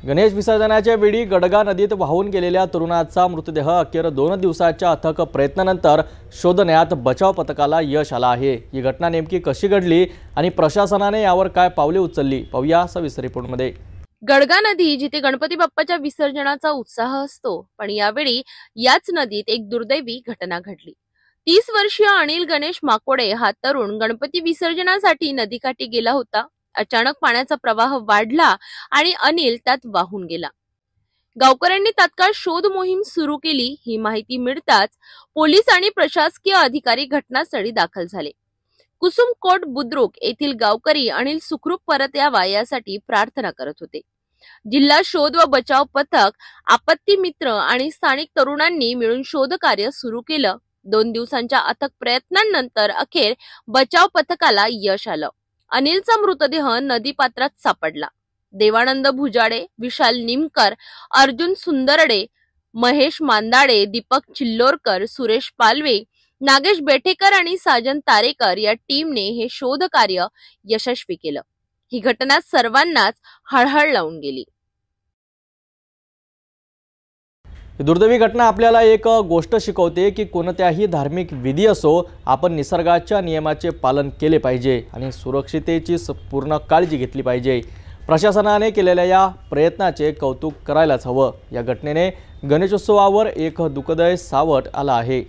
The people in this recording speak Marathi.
गणेश विसर्जनाच्या वेळी गडगा नदीत वाहून गेलेल्या तरुणाचा मृतदेह अखेर 2 दिवसाच्या अथक प्रयत्नानंतर शोधण्यात बचाव पथकाला यश आलं आहे। ही घटना नेमकी कशी घडली आणि प्रशासनाने यावर काय पावले उचलली पाहूया सविस्तर रिपोर्टमध्ये। गडगा नदी जिथे गणपती बाप्पाच्या विसर्जनाचा उत्साह असतो, पण यावेळी याच नदीत एक दुर्दैवी घटना घडली। 30 वर्षीय अनिल गणेश माकोडे हा तरुण गणपती विसर्जनासाठी नदीकाठी गेला होता। अचानक पाण्याचा प्रवाह वाढला आणि अनिल त्यात वाहून गेला। गावकऱ्यांनी तात्काळ शोध मोहीम सुरू केली। ही माहिती मिळताच पोलीस आणि प्रशासकीय अधिकारी घटनास्थळी दाखल झाले। कुसुमकोट बुद्रुक येथील गावकरी अनिल सुखरूप परत यावा यासाठी प्रार्थना करत होते। जिल्हा शोध व बचाव पथक, आपत्ती मित्र आणि स्थानिक तरुणांनी मिळून शोध कार्य सुरू केलं। 2 दिवसांच्या अथक प्रयत्नांनंतर अखेर बचाव पथकाला यश आलं। अनिलचा मृतदेह नदीपात्रात सापडला। देवानंद भुजाडे, विशाल निमकर, अर्जुन सुंदरडे, महेश मांदाडे, दीपक चिल्लोरकर, सुरेश पालवे, नागेश बेठेकर आणि साजन तारेकर या टीमने हे शोध कार्य यशस्वी केलं। ही घटना सर्वांनाच हळहळ लावून गेली। दुर्दैवी घटना आपल्याला एक गोष्ट शिकवते की कोणत्याही धार्मिक विधी असो, आपण निसर्गाच्या नियमाचे पालन केले पाहिजे आणि सुरक्षिततेची पूर्ण काळजी घेतली पाहिजे। प्रशासनाने केलेल्या या प्रयत्नाचे कौतुक करायलाच हवं। या घटनेने गणेशोत्सवावर एक दुःखद सावट आला आहे।